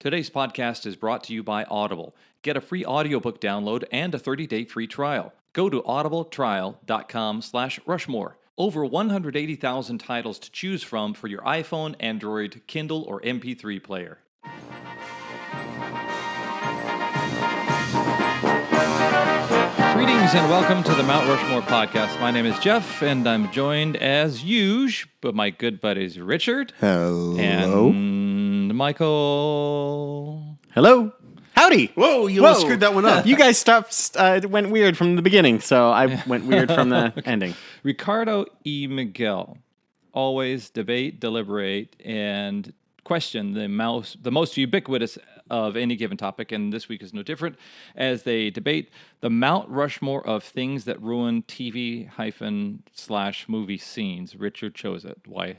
Today's podcast is brought to you by Audible. Get a free audiobook download and a 30-day free trial. Go to audibletrial.com/Rushmore. Over 180,000 titles to choose from for your iPhone, Android, Kindle, or MP3 player. Greetings and welcome to the Mount Rushmore podcast. My name is Jeff, and I'm joined as usual by my good buddies Richard. Hello. And Michael. Hello. Howdy. Whoa, you almost screwed that one up. You guys went weird from the beginning, so I went weird from the ending. Ricardo E. Miguel. Always debate, deliberate, and question the most ubiquitous of any given topic, and this week is no different, as they debate the Mount Rushmore of things that ruin TV/movie scenes. Richard chose it. Why?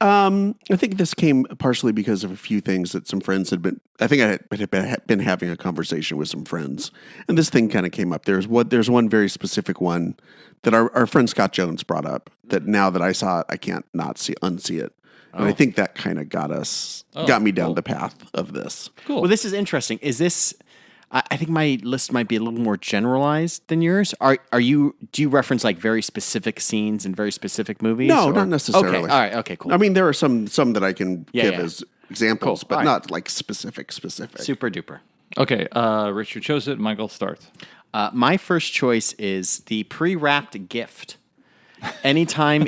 I think this came partially because of a few things that some friends had been. I think I had been having a conversation with some friends, and this thing kind of came up. There's one very specific one that our friend Scott Jones brought up. That now that I saw it, I can't not unsee it. And I think that kind of got me down the path of this. Cool. Well, this is interesting. Is this? I think my list might be a little more generalized than yours. Do you reference like very specific scenes in very specific movies? No, not necessarily. Okay. All right. Okay. Cool. I mean, there are some that I can give as examples, Cool. but All not like specific. Super duper. Okay, Richard chose it. Michael starts. My first choice is the pre-wrapped gift. Anytime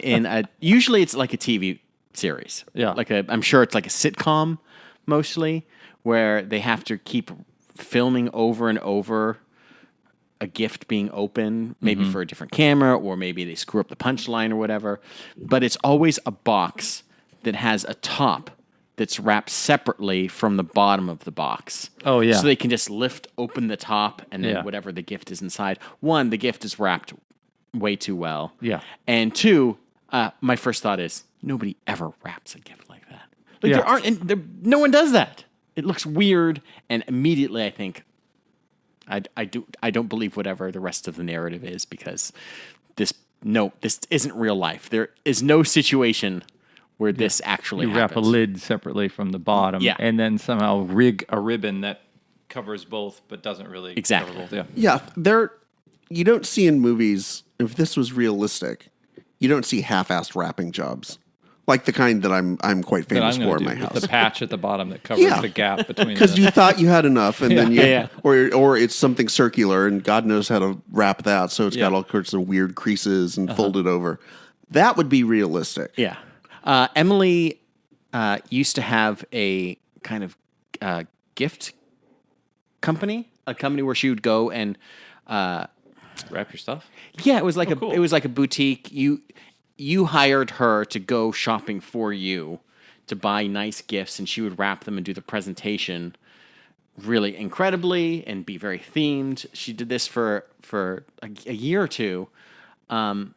usually it's like a TV series. Yeah. I'm sure it's like a sitcom mostly, where they have to keep filming over and over a gift being open, maybe for a different camera, or maybe they screw up the punchline or whatever. But it's always a box that has a top that's wrapped separately from the bottom of the box. Oh, yeah. So they can just lift open the top and then whatever the gift is inside. One, the gift is wrapped way too well. Yeah. And two, my first thought is nobody ever wraps a gift like that. No one does that. It looks weird, and immediately I think I don't believe whatever the rest of the narrative is, because this isn't real life. There is no situation where this actually happens. Wrap a lid separately from the bottom, and then somehow rig a ribbon that covers both, but doesn't really cover both. Yeah, you don't see in movies, if this was realistic, you don't see half-assed wrapping jobs. Like the kind that I'm quite famous for in my house. The patch at the bottom that covers the gap between. Because you thought you had enough, and then or it's something circular, and God knows how to wrap that, so it's got all sorts of weird creases and folded over. That would be realistic. Yeah. Emily used to have a kind of gift company, a company where she would go and wrap your stuff. Yeah, it was like cool. It was like a boutique. You hired her to go shopping for you, to buy nice gifts, and she would wrap them and do the presentation really incredibly and be very themed. She did this for a year or two. And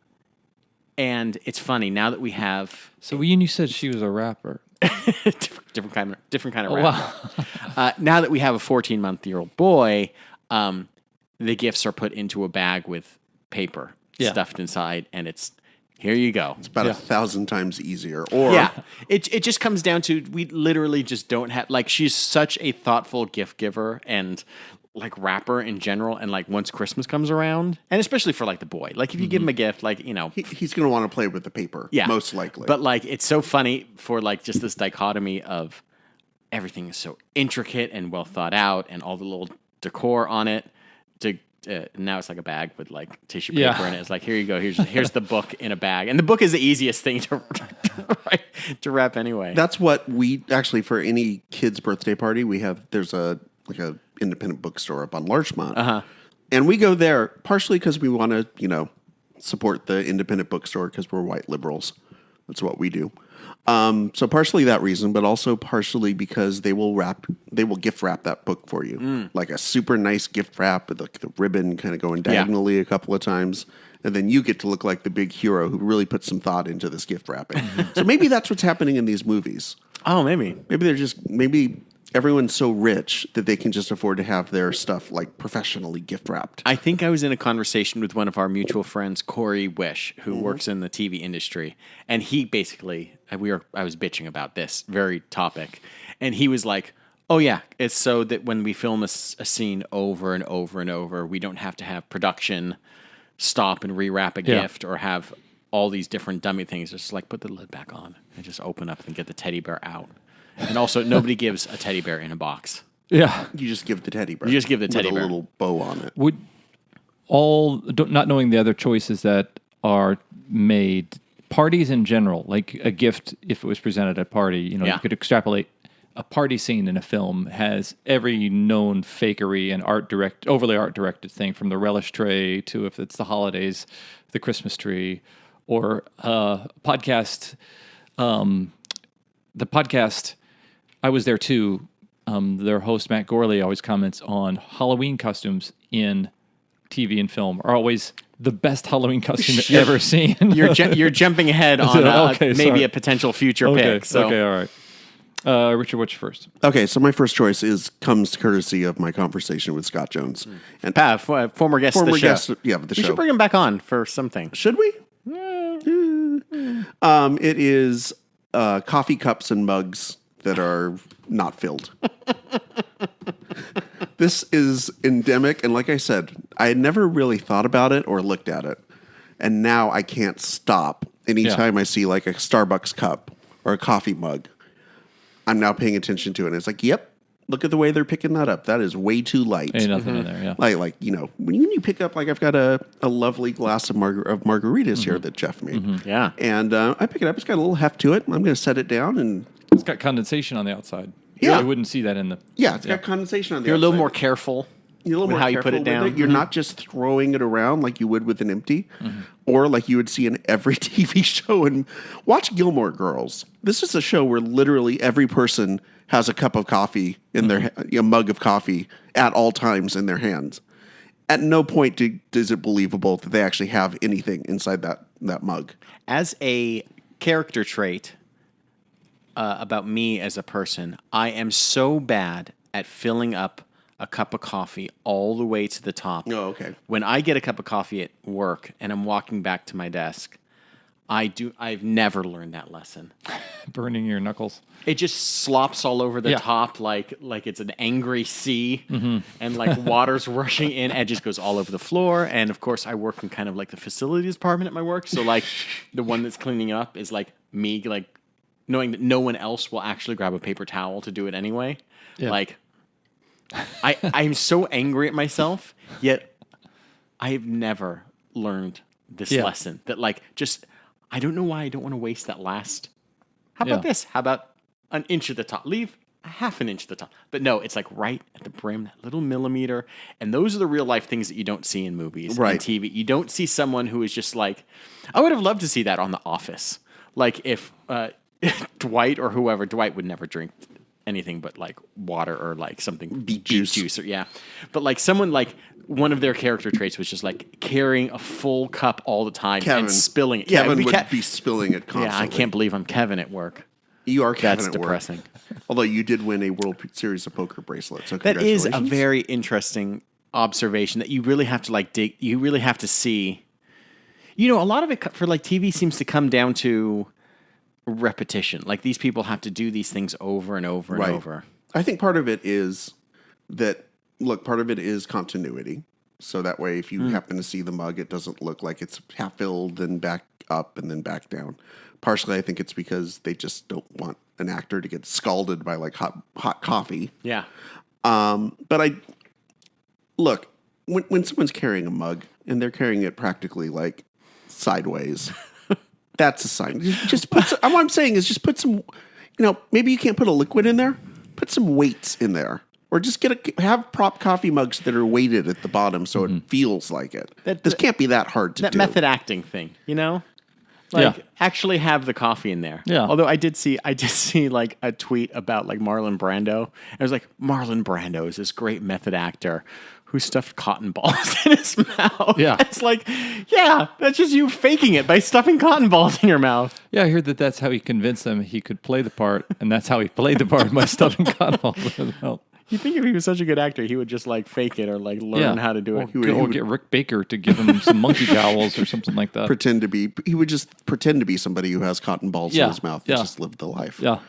it's funny, now that we have... So when you said she was a rapper... different kind of rapper. Wow. Now that we have a 14-month-old boy, the gifts are put into a bag with paper stuffed inside, and it's... Here you go. It's about 1,000 times easier. It just comes down to, we literally just don't have, like, she's such a thoughtful gift giver and like wrapper in general. And like once Christmas comes around, and especially for like the boy, like if you give him a gift, like, you know, he's going to want to play with the paper. Most likely. But like, it's so funny for like just this dichotomy of everything is so intricate and well thought out, and all the little decor on it. Now it's like a bag with like tissue paper in it. It's like, here you go. Here's the book in a bag, and the book is the easiest thing to wrap anyway. That's what we actually, for any kid's birthday party, there's a independent bookstore up on Larchmont, and we go there partially because we want to support the independent bookstore because we're white liberals. That's what we do. So partially that reason, but also partially because they will gift wrap that book for you. Like a super nice gift wrap with the ribbon kind of going diagonally a couple of times. And then you get to look like the big hero who really put some thought into this gift wrapping. So maybe that's what's happening in these movies. Oh, maybe. Maybe everyone's so rich that they can just afford to have their stuff like professionally gift wrapped. I think I was in a conversation with one of our mutual friends, Corey Wish, who works in the TV industry, and he basically I was bitching about this very topic, and he was like, Oh, yeah. It's so that when we film a scene over and over and over, we don't have to have production stop and rewrap a gift or have all these different dummy things. Just like put the lid back on and just open up and get the teddy bear out. And also, nobody gives a teddy bear in a box. Yeah. You just give the teddy bear. You just give the teddy with bear. a little bow on it. Would not knowing the other choices that are made, parties in general, like a gift, if it was presented at a party, you could extrapolate. A party scene in a film has every known fakery and overly art directed thing, from the relish tray to, if it's the holidays, the Christmas tree, or podcast. The podcast, I was there too. Their host Matt Gorley always comments on Halloween costumes in TV and film are always the best Halloween costume you've ever seen. You're jumping ahead on maybe sorry. a potential future pick. So. Okay, all right. Richard, what's your first? Okay, so my first choice comes courtesy of my conversation with Scott Jones. And former guest of the show. The We show. should bring him back on for something. Should we? It is coffee cups and mugs that are not filled. This is endemic, and like I said, I had never really thought about it or looked at it, and now I can't stop. Anytime I see like a Starbucks cup or a coffee mug, I'm now paying attention to it, and it's like, yep, look at the way they're picking that up. That is way too light. Ain't nothing in there, yeah. Like when you pick up, like I've got a lovely glass of margaritas here that Jeff made. Yeah. And I pick it up. It's got a little heft to it. I'm going to set it down and... It's got condensation on the outside. Yeah. You wouldn't see that in the... Yeah, it's got condensation on the You're a little outside. more careful. You're a little with more how you put it careful with down. You're not just throwing it around like you would with an empty, or like you would see in every TV show. And watch Gilmore Girls. This is a show where literally every person has a cup of coffee in their a mug of coffee at all times in their hands. At no point is it believable that they actually have anything inside that mug. As a character trait about me as a person, I am so bad at filling up a cup of coffee all the way to the top. Oh, okay. When I get a cup of coffee at work and I'm walking back to my desk, I've never learned that lesson. Burning your knuckles. It just slops all over the top like it's an angry sea, and like water's rushing in, and it just goes all over the floor. And of course, I work in kind of like the facilities department at my work, so like the one that's cleaning up is like me, like knowing that no one else will actually grab a paper towel to do it anyway. Yeah. Like I'm so angry at myself, yet I have never learned this lesson that like just. I don't know why I don't want to waste that last. How about this? How about an inch at the top? Leave a half an inch at the top. But no, it's like right at the brim, that little millimeter. And those are the real life things that you don't see in movies and TV. You don't see someone who is just like, I would have loved to see that on The Office. Like if Dwight or whoever, Dwight would never drink anything but like water or like something beet juice or but like someone like one of their character traits was just like carrying a full cup all the time and spilling it. Kevin would be spilling it constantly. Yeah, I can't believe I'm Kevin at work. You are Kevin That's at depressing. Work. Although you did win a World Series of Poker bracelet, so That is a congratulations. very interesting observation that you really have to like dig. You really have to see. You know, a lot of it for like TV seems to come down to repetition. Like these people have to do these things over and over and over. I think part of it is that, look, part of it is continuity. So that way, if you happen to see the mug, it doesn't look like it's half filled and back up and then back down. Partially, I think it's because they just don't want an actor to get scalded by like hot coffee. Yeah. But look, when someone's carrying a mug and they're carrying it practically like sideways, that's a sign. Just put what I'm saying is just put some, maybe you can't put a liquid in there. Put some weights in there. Or just have prop coffee mugs that are weighted at the bottom so it feels like it. This can't be that hard to do. That method acting thing, Like actually have the coffee in there. Yeah. Although I did see like a tweet about like Marlon Brando. It was like Marlon Brando is this great method actor who stuffed cotton balls in his mouth. Yeah. It's like, yeah, that's just you faking it by stuffing cotton balls in your mouth. Yeah, I heard that's how he convinced them he could play the part, and that's how he played the part by stuffing cotton balls in his mouth. You think if he was such a good actor, he would just like fake it or like learn how to do it. Or get Rick Baker to give him some monkey jowls or something like that. He would just pretend to be somebody who has cotton balls in his mouth and just live the life. Yeah.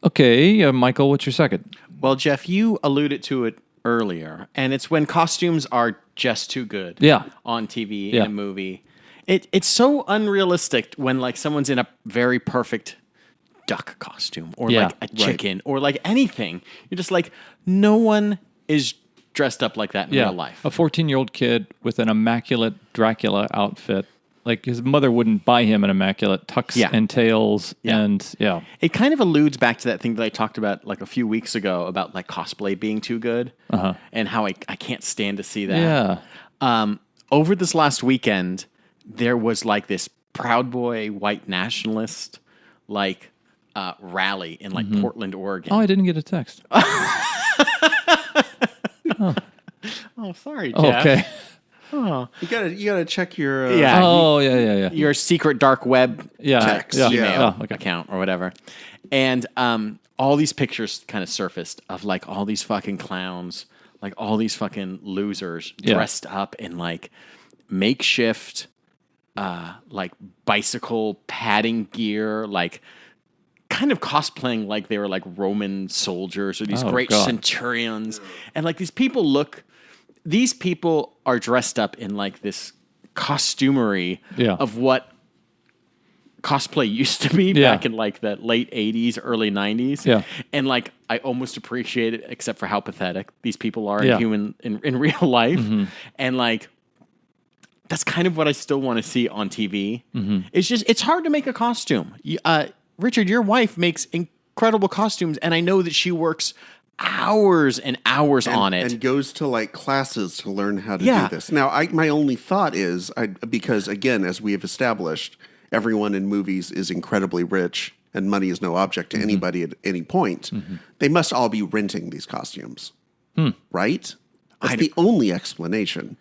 Okay, Michael, what's your second? Well, Jeff, you alluded to it earlier, and it's when costumes are just too good. Yeah. On TV Yeah. in a movie, it's so unrealistic when like someone's in a very perfect duck costume or Yeah. like a chicken or like anything. You're just like, no one is dressed up like that in real life. A 14-year-old kid with an immaculate Dracula outfit. Like his mother wouldn't buy him an immaculate tux Yeah. and tails. Yeah. And yeah. It kind of alludes back to that thing that I talked about like a few weeks ago about like cosplay being too good and how I can't stand to see that. Yeah. Over this last weekend, there was like this Proud Boy white nationalist like rally in like Portland, Oregon. Oh, I didn't get a text. Oh, sorry, Jeff. Okay. You gotta check your Yeah. Oh, yeah. Your secret dark web Yeah. text. Yeah. email Oh, okay. account or whatever. And all these pictures kind of surfaced of like all these fucking clowns, like all these fucking losers Yeah. dressed up in like makeshift like bicycle padding gear, like kind of cosplaying like they were like Roman soldiers or these Oh, great God. centurions. And like these people are dressed up in like this costumery Yeah. of what cosplay used to be Yeah. back in like the late 80s, early 90s. Yeah. And like I almost appreciate it except for how pathetic these people are Yeah. Mm-hmm. in real life. And like that's kind of what I still want to see on TV. Mm-hmm. It's hard to make a costume. Richard, your wife makes incredible costumes, and I know that she works hours and hours on it. and goes to like classes to learn how to Yeah. do this. Now, my only thought is because again, as we have established, everyone in movies is incredibly rich, and money is no object to anybody at any point. They must all be renting these costumes, right? That's the only explanation.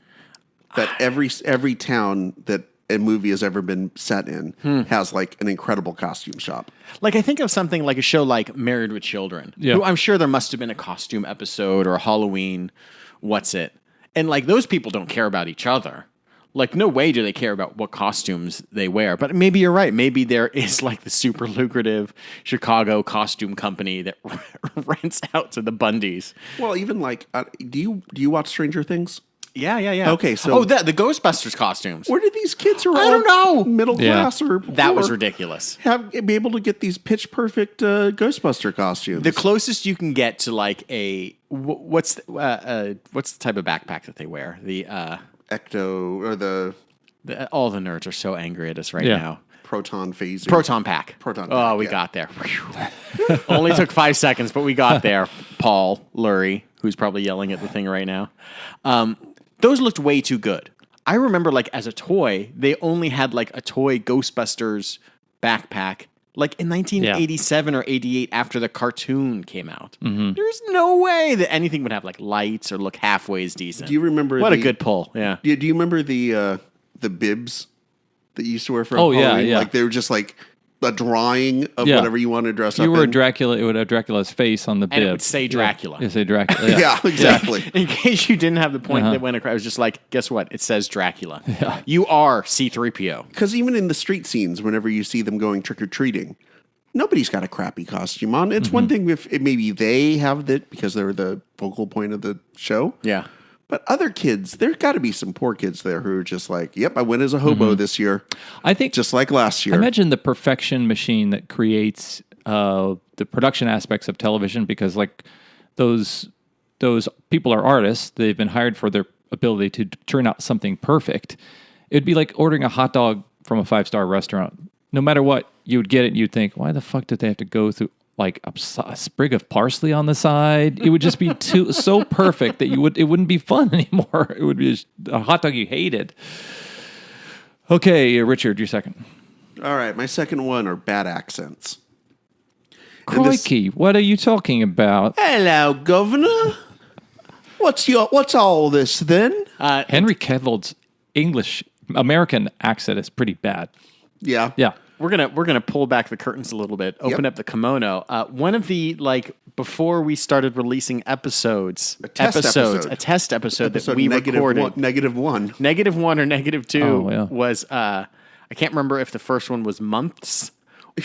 That every town that a movie has ever been set in has like an incredible costume shop. Like I think of something like a show like Married with Children. Yeah. Who I'm sure there must have been a costume episode or a Halloween, what's it? And like those people don't care about each other. Like no way do they care about what costumes they wear. But maybe you're right. Maybe there is like the super lucrative Chicago costume company that rents out to the Bundys. Well, even like, do you watch Stranger Things? Yeah. Okay, so- the Ghostbusters costumes. Where did these kids are I all don't know. middle Yeah. class or That was poor ridiculous. be able to get these pitch perfect Ghostbuster costumes? The closest you can get to like a what's the type of backpack that they wear? The Ecto or the all the nerds are so angry at us right Yeah. now. proton phaser. Proton pack. Proton Oh, pack, we yeah. got there. Only took 5 seconds, but we got there. Paul Lurie, who's probably yelling at the thing right now. Those looked way too good. I remember, like, as a toy, they only had, like, a toy Ghostbusters backpack, like, in 1987 or 88 after the cartoon came out. There's no way that anything would have, like, lights or look halfway as decent. Do you remember What a good pull, yeah. Do you remember the bibs that you used to wear for Oh, yeah, Halloween? yeah. Like they were just like a drawing of Yeah. whatever you want to dress You up were a in. Dracula. It would have Dracula's face on the bib. And it would say Dracula. Yeah, it say Dracula. Yeah. Yeah, exactly. In case you didn't have the point that went across, I was just like, guess what? It says Dracula. Yeah. You are C-3PO. Because even in the street scenes, whenever you see them going trick or treating, nobody's got a crappy costume on. It's one thing if maybe they have that because they're the focal point of the show. Yeah. But other kids, there's got to be some poor kids there who are just like, "Yep, I went as a hobo this year, I think just like last year." Imagine the perfection machine that creates the production aspects of television, because like those people are artists. They've been hired for their ability to turn out something perfect. It'd be like ordering a hot dog from a 5-star restaurant. No matter what, you would get it and you'd think, why the fuck did they have to go through like a sprig of parsley on the side? It would just be so perfect that it wouldn't be fun anymore. It would be just a hot dog you hated. Okay, Richard, your second. All right, my second one are bad accents. And this- Crikey, what are you talking about? Hello, Governor. What's all this then? Henry Cavill's American accent is pretty bad. Yeah, Yeah. We're gonna pull back the curtains a little bit, open up the kimono. One of the before we started releasing episodes, a test episode that we recorded, -1. -1 or -2 Oh, yeah. was I can't remember if the first one was months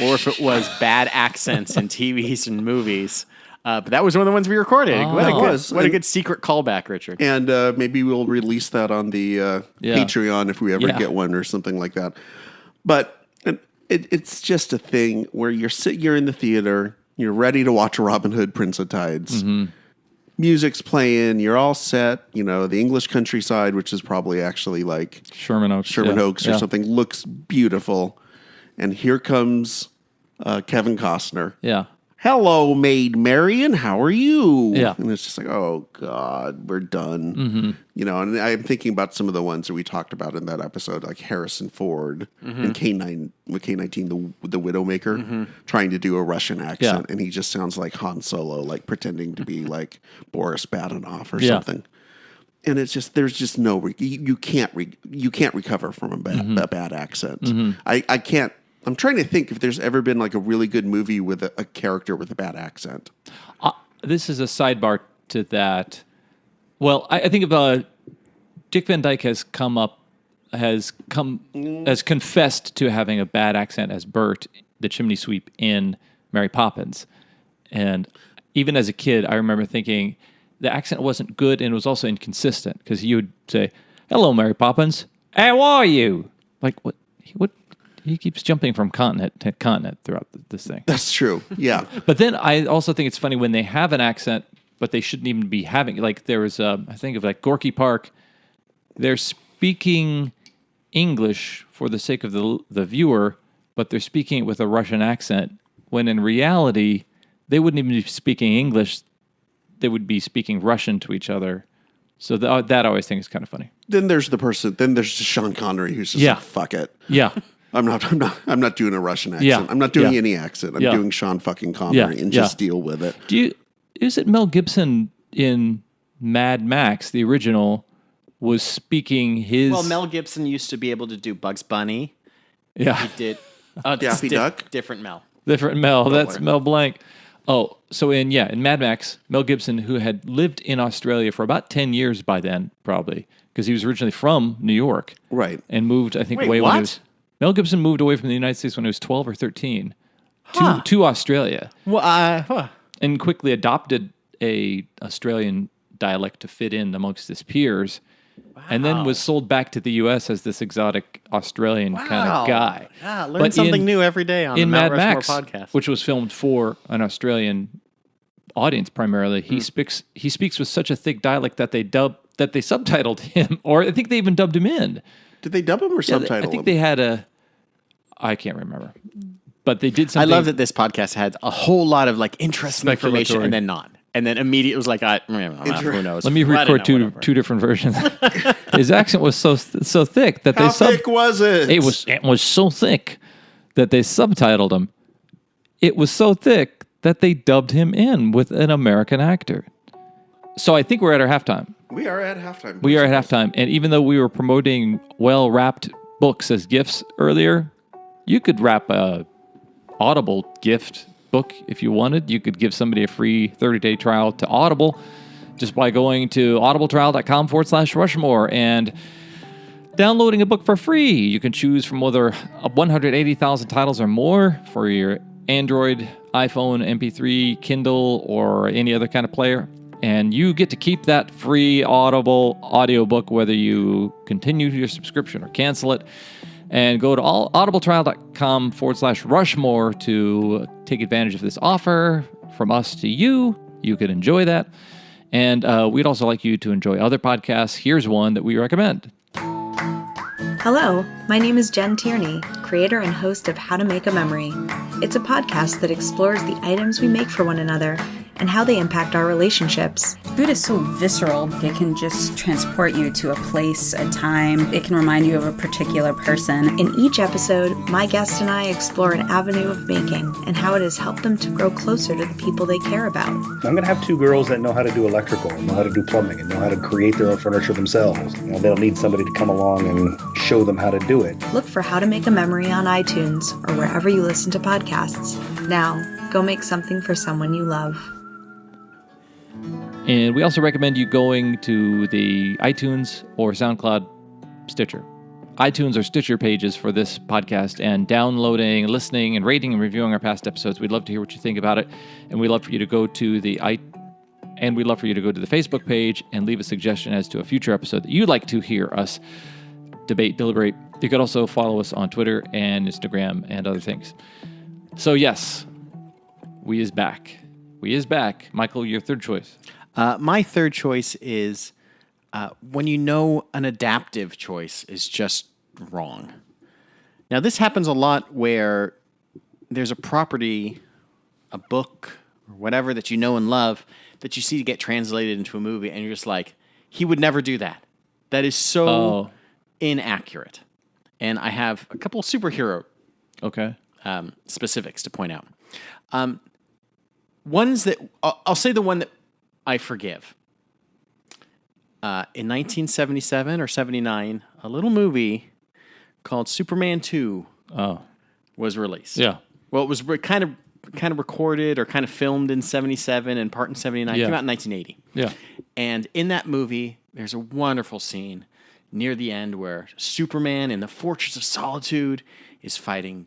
or if it was bad accents in TVs and movies. But that was one of the ones we recorded. Oh. What, a It good, was. what a good secret callback, Richard. And maybe we'll release that on the Patreon if we ever Yeah. get one or something like that. But it's just a thing where you're in the theater, you're ready to watch Robin Hood, Prince of Tides. Mm-hmm. Music's playing, you're all set. The English countryside, which is probably actually like Sherman Oaks. Oaks or something, looks beautiful. And here comes Kevin Costner. Yeah. Hello, Maid Marian. How are you? Yeah. And it's just like, oh, God, we're done. And I'm thinking about some of the ones that we talked about in that episode, like Harrison Ford and K-19, the Widowmaker, trying to do a Russian accent. And he just sounds like Han Solo, like pretending to be like Boris Badenov or something. And it's just, there's just no, you can't recover from a bad accent. I can't. I'm trying to think if there's ever been like a really good movie with a character with a bad accent. This is a sidebar to that. Well, I think of Dick Van Dyke has confessed to having a bad accent as Bert, the chimney sweep in Mary Poppins. And even as a kid, I remember thinking the accent wasn't good and it was also inconsistent because he would say, "Hello, Mary Poppins. How are you?" Like, what? He keeps jumping from continent to continent throughout this thing. That's true. Yeah. But then I also think it's funny when they have an accent, but they shouldn't even be having. Like there was, I think of like Gorky Park. They're speaking English for the sake of the viewer, but they're speaking it with a Russian accent. When in reality, they wouldn't even be speaking English; they would be speaking Russian to each other. So that I always think is kind of funny. Then there's just Sean Connery who's just like, fuck it. Yeah. I'm not doing a Russian accent. Yeah. I'm not doing any accent. I'm Yeah. doing Sean fucking Connery and just deal with it. Is it Mel Gibson in Mad Max, the original, was speaking his... Well, Mel Gibson used to be able to do Bugs Bunny. Yeah. He did... Daffy Duck? Different Mel. Different Mel. That's Mel Blanc. Oh, so in Mad Max, Mel Gibson, who had lived in Australia for about 10 years by then, probably, because he was originally from New York. Right. And moved, I think, Wait, away when he what? was... Mel Gibson moved away from the United States when he was 12 or 13 to Australia. Well, And quickly adopted a Australian dialect to fit in amongst his peers. And then was sold back to the U.S. as this exotic Australian kind of guy. Yeah, learn something new every day on the Mount Mad Max, Rushmore podcast. which was filmed for an Australian audience primarily, he speaks with such a thick dialect that they subtitled him, or I think they even dubbed him in. Did they dub him or subtitle I think him? they had I can't remember, but they did something. I love that this podcast had a whole lot of like interesting information Speculatory. and then not. And then immediately it was like, who knows? Let me I don't record know, whatever. two different versions. His accent was so thick that How thick was it? It was so thick that they subtitled him. It was so thick that they dubbed him in with an American actor. So I think we're at our halftime. We are at halftime. We are at halftime, and even though we were promoting well-wrapped books as gifts earlier, you could wrap a Audible gift book if you wanted. You could give somebody a free 30-day trial to Audible just by going to audibletrial.com/Rushmore and downloading a book for free. You can choose from whether 180,000 titles or more for your Android, iPhone, MP3, Kindle, or any other kind of player. And you get to keep that free Audible audiobook whether you continue your subscription or cancel it. And go to audibletrial.com/Rushmore to take advantage of this offer from us to you. You could enjoy that. And we'd also like you to enjoy other podcasts. Here's one that we recommend. Hello, my name is Jen Tierney, creator and host of How to Make a Memory. It's a podcast that explores the items we make for one another and how they impact our relationships. Food is so visceral. It can just transport you to a place, a time. It can remind you of a particular person. In each episode, my guest and I explore an avenue of making and how it has helped them to grow closer to the people they care about. I'm going to have two girls that know how to do electrical, know how to do plumbing, and know how to create their own furniture themselves. They don't need somebody to come along and show them how to do it. Look for How to Make a Memory on iTunes or wherever you listen to podcasts. Now, go make something for someone you love. And we also recommend you going to the iTunes or SoundCloud, Stitcher, iTunes or Stitcher pages for this podcast and downloading, listening, and rating and reviewing our past episodes. We'd love to hear what you think about it, and we'd love for you to go to the Facebook page and leave a suggestion as to a future episode that you'd like to hear us debate, deliberate. You could also follow us on Twitter and Instagram and other things. So yes, we is back. We is back. Michael, your third choice. My third choice is when you know an adaptive choice is just wrong. Now, this happens a lot where there's a property, a book, or whatever that you know and love that you see get translated into a movie, and you're just like, he would never do that. That is so inaccurate. And I have a couple superhero specifics to point out. Ones that I'll say the one that I forgive. In 1977 or 79, a little movie called Superman 2 was released. Yeah. Well, it was kind of recorded or kind of filmed in 77 and part in 79. Yeah. It came out in 1980. Yeah. And in that movie, there's a wonderful scene near the end where Superman in the Fortress of Solitude is fighting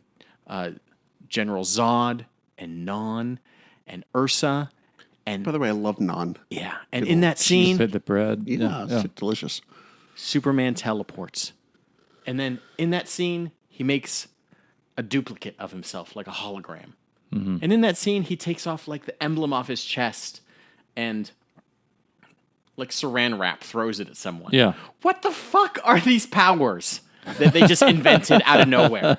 General Zod and Non and Ursa. And By the way, I love naan. yeah, and in that scene, Fit the bread. Yeah, it's delicious. Superman teleports. And then in that scene, he makes a duplicate of himself, like a hologram. Mm-hmm. And in that scene, he takes off like the emblem off his chest and like saran wrap throws it at someone. Yeah. What the fuck are these powers that they just invented out of nowhere?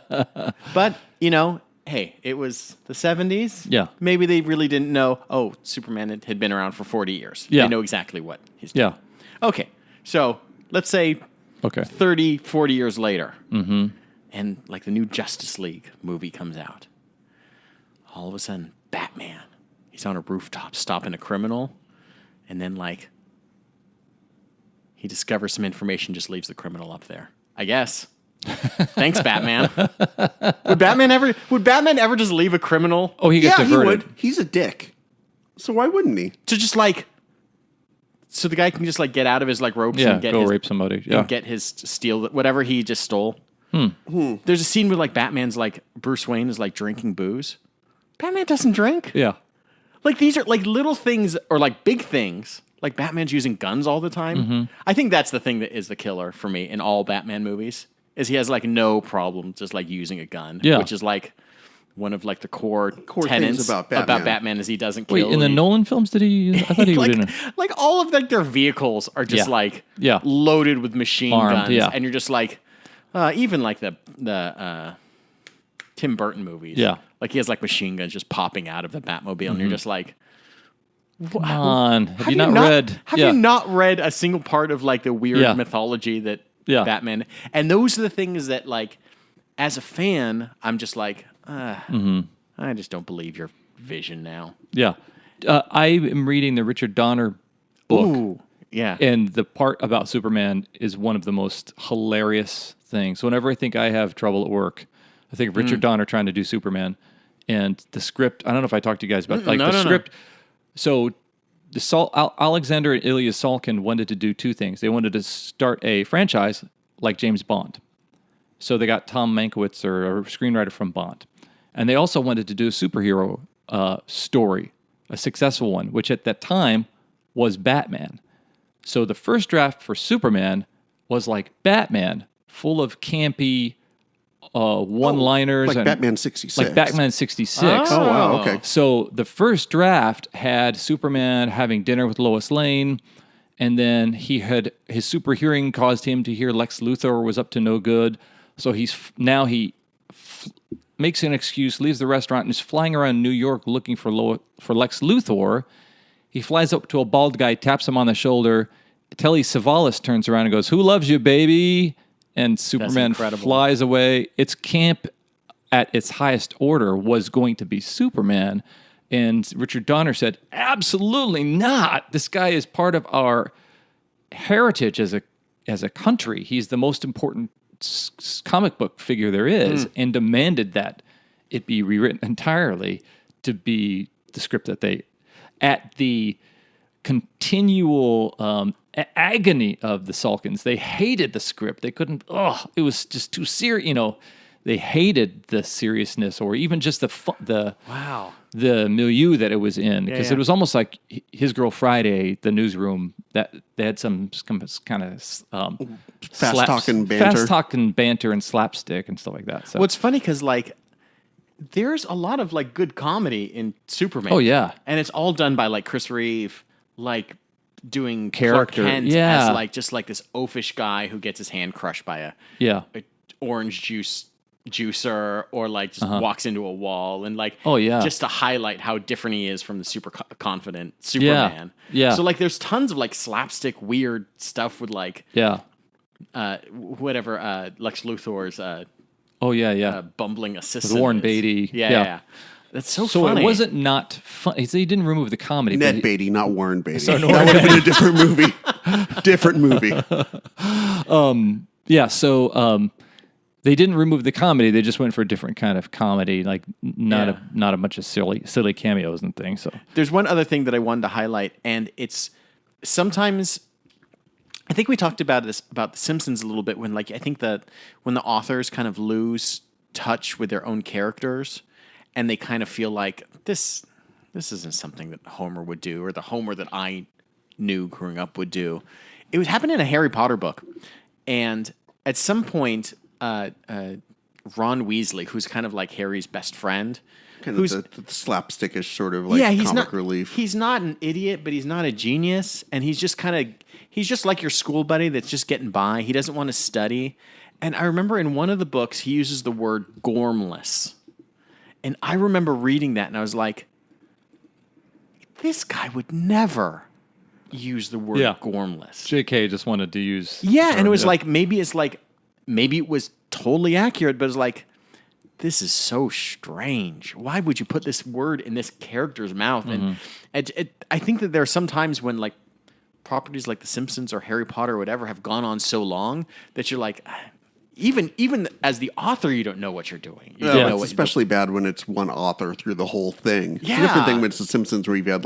But, you know, hey, it was the 70s. Yeah. Maybe they really didn't know, Superman had been around for 40 years. Yeah. They know exactly what he's doing. Yeah. Okay, so let's say 30, 40 years later, and like the new Justice League movie comes out. All of a sudden, Batman, he's on a rooftop stopping a criminal, and then like he discovers some information, just leaves the criminal up there. I guess. Thanks, Batman. Would Batman ever just leave a criminal? Oh, he gets He diverted. would. He's a dick. So why wouldn't he? To just like, so the guy can just like get out of his like ropes Yeah, and get go his, rape somebody. Yeah. and get his steal whatever he just stole. There's a scene where like Batman's like Bruce Wayne is like drinking booze. Batman doesn't drink. Yeah. Like these are like little things or like big things. Like Batman's using guns all the time. I think that's the thing that is the killer for me in all Batman movies. Is he has like no problem just like using a gun, which is like one of like the core tenets things about Batman. is he doesn't kill. Wait, in the Nolan films, did he? I thought he like, didn't. like all of like their vehicles are just like loaded with machine Armed, guns, and you're just like, even like the Tim Burton movies, like he has like machine guns just popping out of the Batmobile, and you're just like, Come on, have you not read? Have you not read a single part of like the weird mythology that Batman? And those are the things that like, as a fan, I'm just like, I just don't believe your vision now. Yeah. I am reading the Richard Donner book. Ooh, yeah. And the part about Superman is one of the most hilarious things. Whenever I think I have trouble at work, I think of Richard Donner trying to do Superman. And the script, I don't know if I talked to you guys about the script. So Alexander and Ilya Salkind wanted to do two things. They wanted to start a franchise like James Bond. So they got Tom Mankiewicz, or a screenwriter from Bond. And they also wanted to do a superhero story, a successful one, which at that time was Batman. So the first draft for Superman was like Batman, full of campy one-liners. Like and Batman 66. Like Batman 66. Oh, wow, okay. So the first draft had Superman having dinner with Lois Lane, and then he had his super hearing caused him to hear Lex Luthor was up to no good. So he makes an excuse, leaves the restaurant, and is flying around New York looking for Lex Luthor. He flies up to a bald guy, taps him on the shoulder. Telly Savalas turns around and goes, "Who loves you, baby?" And Superman flies away. Its camp at its highest order was going to be Superman. And Richard Donner said, absolutely not. This guy is part of our heritage as a country. He's the most important comic book figure there is, and demanded that it be rewritten entirely to be the script that they, at the continual agony of the Salkins. They hated the script. They couldn't. Oh, it was just too serious. They hated the seriousness, or even just the milieu that it was in, because it was almost like His Girl Friday, the newsroom, that they had some kind of fast talking banter and slapstick and stuff like that. So What's funny because there's a lot of good comedy in Superman. Oh yeah, and it's all done by Chris Reeve, doing Character, Clark Kent as just this oafish guy who gets his hand crushed by a orange juicer, or just walks into a wall, and just to highlight how different he is from the super confident Superman. Yeah. So there's tons of slapstick weird stuff with whatever Lex Luthor's bumbling assistant, with Warren is. Beatty. Yeah. That's so So funny. it wasn't not fun. He didn't remove the comedy. Ned Beatty, not Warren Beatty. That would have been a different movie. Different movie. They didn't remove the comedy. They just went for a different kind of comedy, not a bunch of silly cameos and things. So there's one other thing that I wanted to highlight, and it's sometimes I think we talked about this about The Simpsons a little bit when I think that when the authors kind of lose touch with their own characters, and they kind of feel like this isn't something that Homer would do, or the Homer that I knew growing up would do. It would happen in a Harry Potter book, and at some point, Ron Weasley, who's kind of like Harry's best friend, Who's the slapstickish sort of he's comic not, relief. He's not an idiot, but he's not a genius, and he's just like your school buddy that's just getting by. He doesn't want to study. And I remember in one of the books he uses the word gormless. And I remember reading that, and I was like, this guy would never use the word gormless. J.K. just wanted to use... Yeah, and it was maybe it was totally accurate, but it's this is so strange. Why would you put this word in this character's mouth? And I think that there are some times when properties like The Simpsons or Harry Potter or whatever have gone on so long that you're even as the author, you don't know what you're doing. You don't know it's especially bad when it's one author through the whole thing. It's a Yeah. different thing when it's The Simpsons where you've had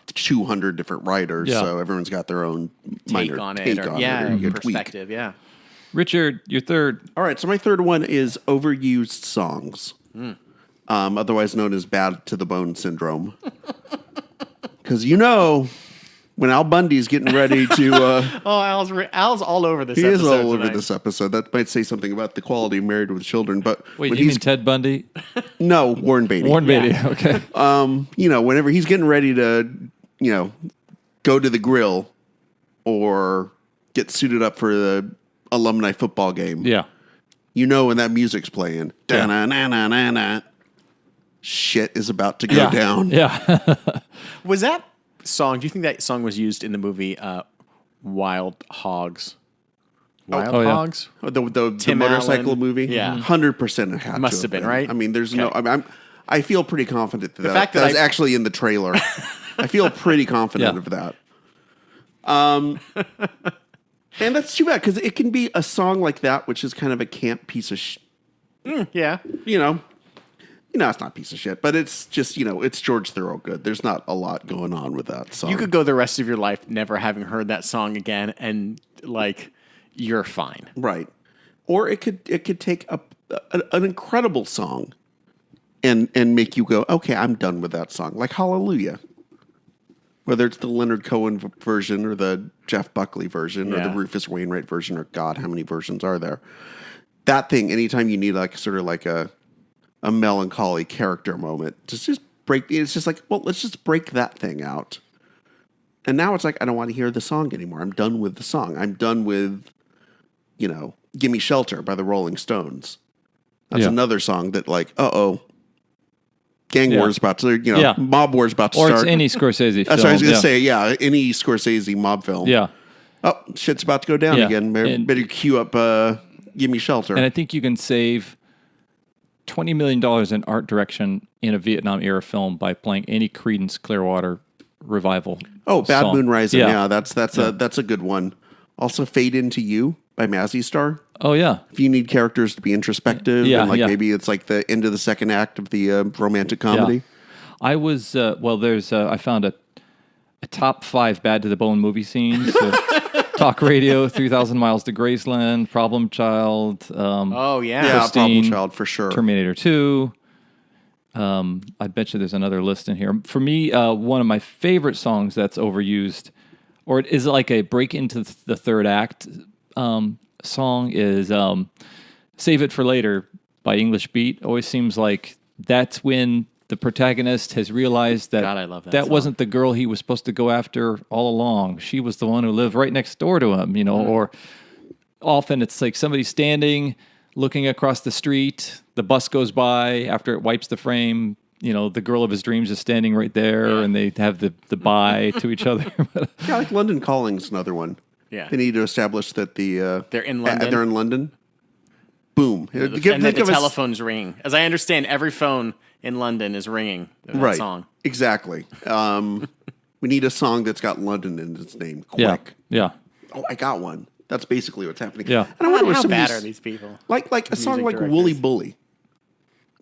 200 different writers, so everyone's got their own take on it. Or you tweak. perspective, yeah. Richard, your third. All right, so my third one is overused songs, otherwise known as bad to the bone syndrome. Because when Al Bundy's getting ready to... Al's all over this he episode is all over tonight. this episode. That might say something about the quality of Married with Children. But Wait, when you mean Ted Bundy? No, Warren Beatty. Warren Beatty, okay. Whenever he's getting ready to, go to the grill or get suited up for the alumni football game. Yeah. When that music's playing. Da-na-na-na-na-na, shit is about to go down. Yeah. Was that song, do you think that song was used in the movie Wild Hogs? Hogs? The Tim motorcycle Allen. movie? Yeah. 100% it had Must to have been, right? I mean, there's I feel pretty confident that fact that that was I- actually in the trailer. I feel pretty confident of that. And that's too bad, because it can be a song like that, which is kind of a camp piece of Yeah. it's not a piece of shit, but it's just, it's George Thorogood. There's not a lot going on with that song. You could go the rest of your life never having heard that song again, and you're fine. Right. Or it could take an incredible song and make you go, okay, I'm done with that song. Like Hallelujah. Whether it's the Leonard Cohen version or the Jeff Buckley version or the Rufus Wainwright version, or God, how many versions are there? That thing, anytime you need a melancholy character moment, just break. It's just let's just break that thing out. And now it's I don't want to hear the song anymore. I'm done with the song. I'm done with, Gimme Shelter by the Rolling Stones. That's another song that gang war's about to, mob war's about to Or start. it's any Scorsese film. That's what I was going to say. Yeah, any Scorsese mob film. Yeah. Oh, shit's about to go down again. Better cue up Gimme Shelter. And I think you can save $20 million in art direction in a Vietnam era film by playing any Creedence Clearwater Revival. Bad song. Moon Rising. Yeah, that's a good one. Also, Fade Into You by Mazzy Star. Oh, yeah. If you need characters to be introspective, Yeah, and maybe it's the end of the second act of the romantic comedy. I was, I found a top 5 Bad to the Bone movie scenes. So Talk Radio, 3,000 Miles to Graceland, Problem Child. Oh, yeah. Yeah, Christine, Problem Child for sure. Terminator 2. I bet you there's another list in here. For me, one of my favorite songs that's overused, or it is like a break into the third act song, is Save It for Later by English Beat. Always seems like that's when the protagonist has realized that God, I love that song. wasn't the girl he was supposed to go after all along. She was the one who lived right next door to him, or often it's like somebody standing, looking across the street, the bus goes by, after it wipes the frame, the girl of his dreams is standing right there, and they have the bye to each other. Yeah, like London Calling's another one. Yeah. They need to establish that They're in London. They're in London. Boom. And that the telephone's ringing. As I understand, every phone in London is ringing that song. Exactly. We need a song that's got London in its name. Quick. Yeah. Oh, I got one. That's basically what's happening. Yeah. And I wonder what How some of bad these- are these people? Like a song music like directors? Wooly Bully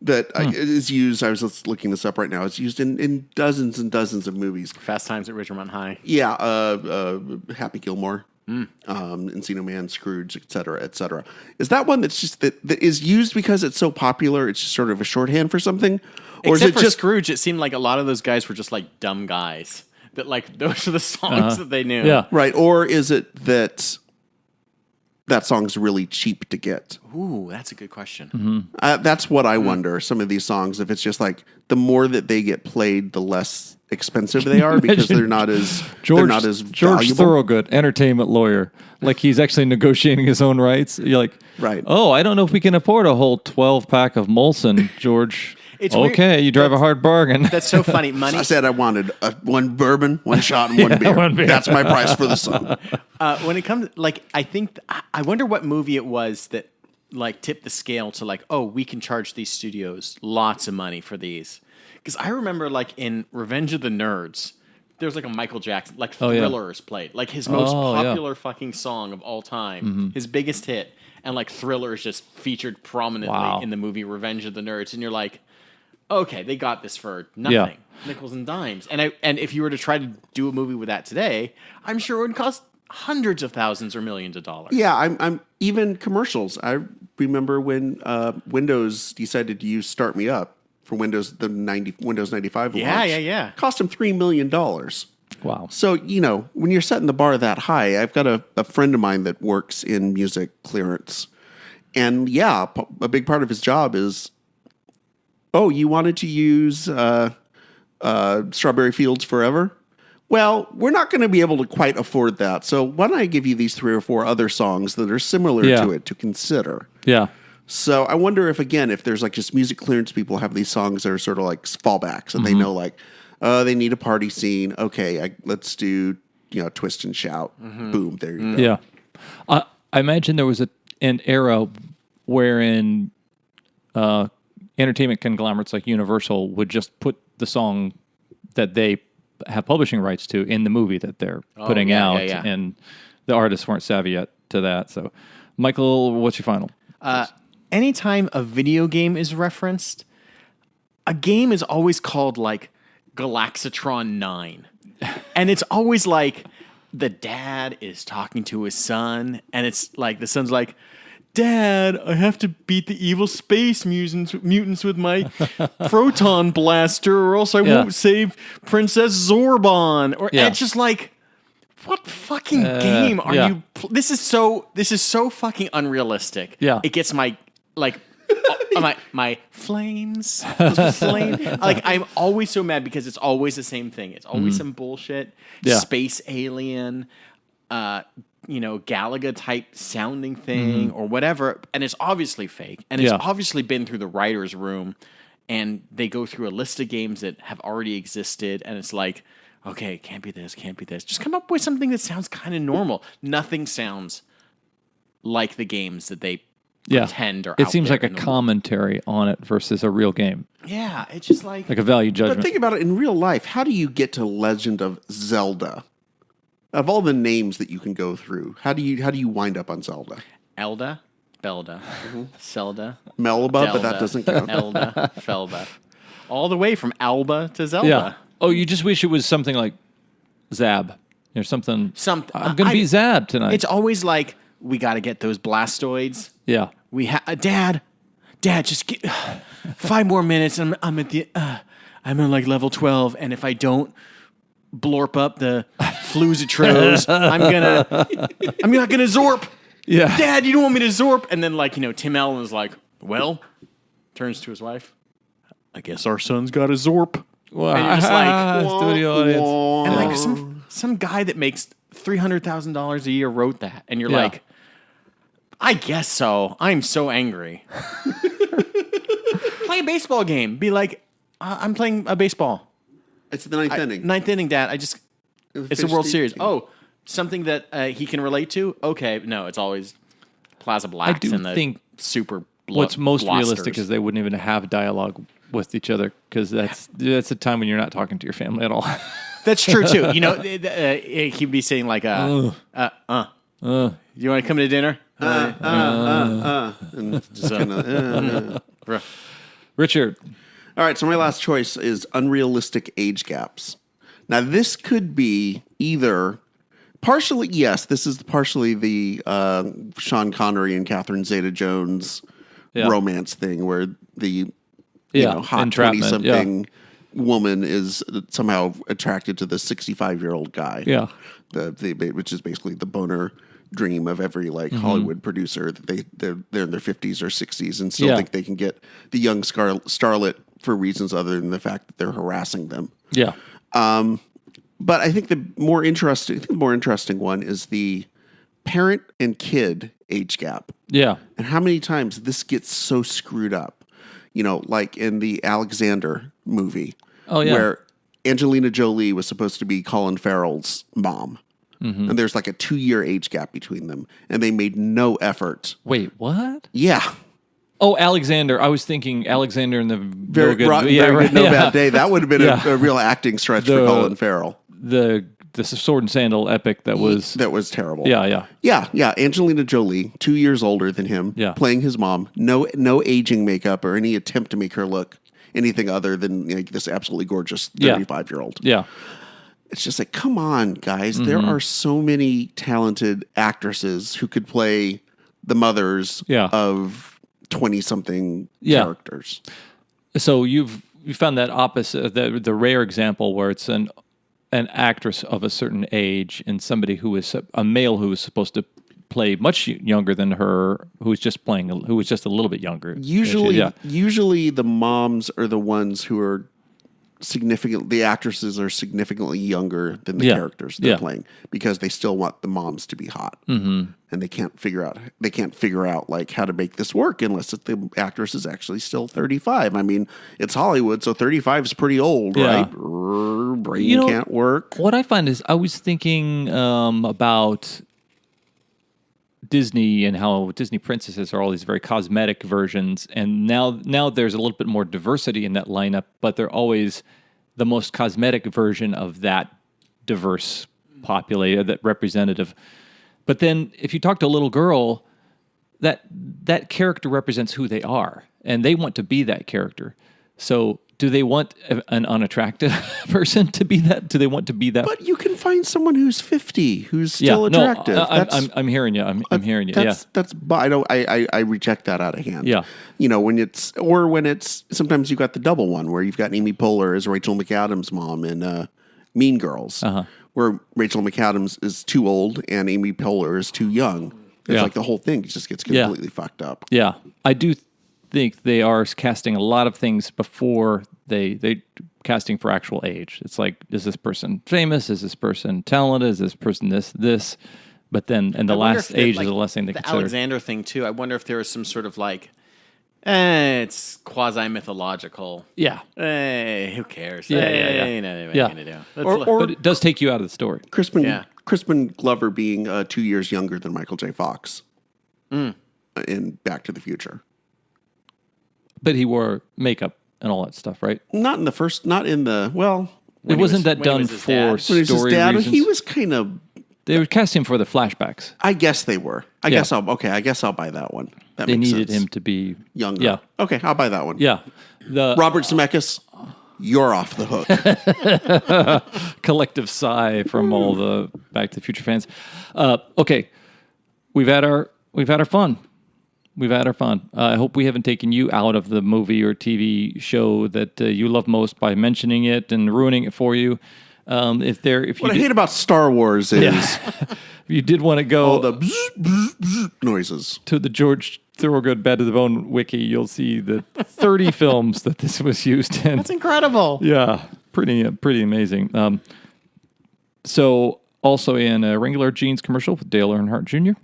that is used. I was just looking this up right now. It's used in dozens and dozens of movies. Fast Times at Ridgemont High. Yeah, Happy Gilmore, Encino Man, Scrooge, et cetera, et cetera. Is that one that's just that is used because it's so popular? It's just sort of a shorthand for something, or Except is it for just Scrooge, it seemed like a lot of those guys were just like dumb guys. That like those are the songs that they knew. Yeah. right? Or is it that song's really cheap to get? Ooh, that's a good question. That's what I wonder. Some of these songs, if it's just like the more that they get played, the less expensive they are because they're not as George valuable. Thorogood, entertainment lawyer, like he's actually negotiating his own rights. You're like, Right. Oh, I don't know if we can afford a whole 12-pack of Molson, George. It's okay, weird. you drive a hard bargain. That's so funny. Money. I said I wanted one bourbon, one shot, and one beer. one beer. That's my price for the song. When it comes, like, I wonder what movie it was that like tipped the scale to like, oh, we can charge these studios lots of money for these. Because I remember like in Revenge of the Nerds, there's like a Michael Jackson, like Thriller is played, like his most popular fucking song of all time, his biggest hit, and like Thriller is just featured prominently in the movie Revenge of the Nerds, and you're like, okay, they got this for nothing, nickels and dimes. And if you were to try to do a movie with that today, I'm sure it would cost hundreds of thousands or millions of dollars. Yeah, I'm even commercials. I remember when Windows decided to use Start Me Up for Windows 95 launch. Yeah. Cost them $3 million. Wow. So, when you're setting the bar that high, I've got a friend of mine that works in music clearance. And a big part of his job is, oh, you wanted to use Strawberry Fields Forever? Well, we're not going to be able to quite afford that. So why don't I give you these 3 or 4 other songs that are similar to it to consider? Yeah. So I wonder if there's like just music clearance people have these songs that are sort of like fallbacks and they know like, they need a party scene. Okay, let's do, Twist and Shout. Boom, there you go. Yeah. I imagine there was an era wherein entertainment conglomerates like Universal would just put the song that they have publishing rights to in the movie that they're putting out, and the artists weren't savvy yet to that. So, Michael, what's your final? Anytime a video game is referenced, a game is always called like Galaxitron 9. And it's always like the dad is talking to his son, and it's like the son's like, Dad, I have to beat the evil space mutants with my proton blaster, or else I won't save Princess Zorban. And it's just like, what fucking game are you? This is so fucking unrealistic. Yeah, it gets my like. my flames. Like, I'm always so mad because it's always the same thing. It's always some bullshit. Space alien. Galaga type sounding thing or whatever, and it's obviously fake, and it's obviously been through the writer's room, and they go through a list of games that have already existed, and it's like, okay, can't be this, just come up with something that sounds kind of normal. Nothing sounds like the games that they pretend are it out seems there like a in the world. commentary on it versus a real game. Yeah, it's just like a value judgment. But think about it in real life. How do you get to Legend of Zelda? Of all the names that you can go through, how do you wind up on Zelda? Elda, Belda, Zelda, Melba, Delda, but that doesn't count. Elda, Felda. All the way from Alba to Zelda. Yeah. Oh, you just wish it was something like Zab. Or something. I'm going to I- be Zab tonight. It's always like, we got to get those blastoids. Yeah. Dad, just get 5 more minutes. I'm at the, I'm in like level 12. And if I don't blorp up the Fluzatros, I'm not going to Zorp. Yeah. Dad, you don't want me to Zorp. And then Tim Allen is like, well, turns to his wife. I guess our son's got a Zorp. Well, And you're just like, studio audience. and like some guy that makes $300,000 a year wrote that. And you're Yeah. like, I guess so. I'm so angry. Play a baseball game. Be like, I'm playing a baseball. It's the ninth inning. Ninth inning, Dad. It's a World Series. Oh, something that he can relate to? Okay. No, it's always Plaza Blacks do and the think super What's most blasters. realistic is they wouldn't even have dialogue with each other because that's a time when you're not talking to your family at all. That's true, too. He'd be saying like, you want to come to dinner? And just kinda, Richard. All right, so my last choice is unrealistic age gaps. Now, this could be either partially, yes, this is partially the Sean Connery and Catherine Zeta-Jones romance thing where the hot entrapment, 20-something woman is somehow attracted to the 65-year-old guy. Yeah. Which is basically the boner dream of every Hollywood producer that they're in their 50s or 60s and still think they can get the young starlet for reasons other than the fact that they're harassing them. Yeah. But I think the more interesting one is the parent and kid age gap. Yeah. And how many times this gets so screwed up. Like in the Alexander movie. Oh, yeah. Where Angelina Jolie was supposed to be Colin Farrell's mom. Mm-hmm. And there's like a 2-year age gap between them. And they made no effort. Wait, what? Yeah. Oh, Alexander. I was thinking Alexander in the Very Good. Good, No Bad Day. That would have been a real acting stretch for Colin Farrell. The sword and sandal epic that was terrible. Yeah. Angelina Jolie, 2 years older than him, playing his mom. No aging makeup or any attempt to make her look anything other than this absolutely gorgeous 35-year-old. Yeah. It's just like, come on, guys. There are so many talented actresses who could play the mothers of 20-something characters. So you found that opposite, the rare example where it's an actress of a certain age and somebody who is a male who is supposed to play much younger than her, who was just a little bit younger. Usually the moms are the ones who are the actresses are significantly younger than the characters they're playing because they still want the moms to be hot. Mm-hmm. And they can't figure out like how to make this work unless the actress is actually still 35. I mean, it's Hollywood, so 35 is pretty old, right? Brain can't work. What I find is I was thinking about Disney and how Disney princesses are all these very cosmetic versions, and now there's a little bit more diversity in that lineup, but they're always the most cosmetic version of that diverse populated, that representative. But then if you talk to a little girl, that character represents who they are, and they want to be that character. So do they want an unattractive person to be that? Do they want to be that? But you can find someone who's 50 who's still attractive. I'm hearing you. I'm hearing you. I reject that out of hand. Yeah. When it's sometimes you got the double one where you've got Amy Poehler as Rachel McAdams' mom in Mean Girls, where Rachel McAdams is too old and Amy Poehler is too young. It's like the whole thing just gets completely fucked up. Yeah, I do think they are casting a lot of things before they casting for actual age. It's like, is this person famous? Is this person talented? Is this person this? But then, and the last age is the last thing they consider. The Alexander thing too. I wonder if there was some sort of like, it's quasi mythological. Yeah. Who cares? Yeah. But it does take you out of the story. Crispin Glover being 2 years younger than Michael J. Fox in Back to the Future. But he wore makeup and all that stuff, right? It wasn't that done for story reasons. He was kind of. They were casting for the flashbacks. I guess they were. I guess I'll buy that one. They needed him to be younger. Yeah. Okay, I'll buy that one. Yeah. Robert Zemeckis. you're off the hook. Collective sigh from all the Back to the Future fans. Okay, we've had our fun. We've had our fun. I hope we haven't taken you out of the movie or TV show that you love most by mentioning it and ruining it for you. What I hate about Star Wars is if you did want to go all the bzz, bzz, bzz noises. to the George Thorogood Bad to the Bone wiki, you'll see the 30 films that this was used in. That's incredible. Yeah, pretty amazing. So also in a Wrangler jeans commercial with Dale Earnhardt Jr.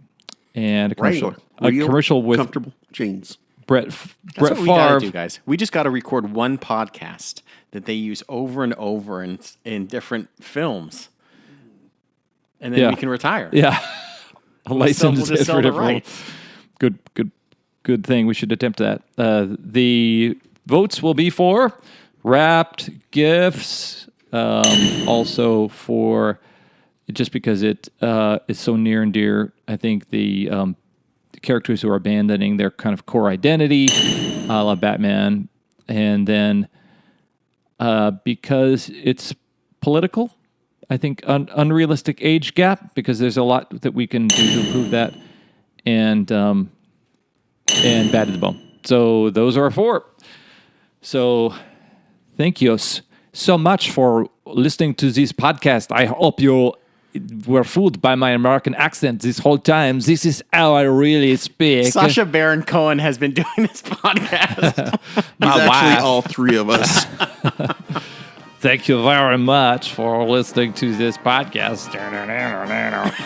and a commercial, Real commercial with comfortable jeans. Brett That's Brett what we gotta Favre. do, guys. We just got to record one podcast that they use over and over in different films, and then Yeah. we can retire. Yeah, a license we'll just for sell the different. rights. Good thing. We should attempt that. The votes will be for wrapped gifts, also for just because it is so near and dear. I think the characters who are abandoning their kind of core identity, a la Batman, and then because it's political, I think unrealistic age gap, because there's a lot that we can do to improve that, and Bad to the Bone. So those are our 4. So thank you so much for listening to this podcast. I hope you were fooled by my American accent this whole time. This is how I really speak. Sacha Baron Cohen has been doing this podcast. He's actually all 3 of us. Thank you very much for listening to this podcast.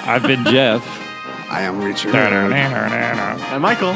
I've been Jeff. I am Richard. And Michael.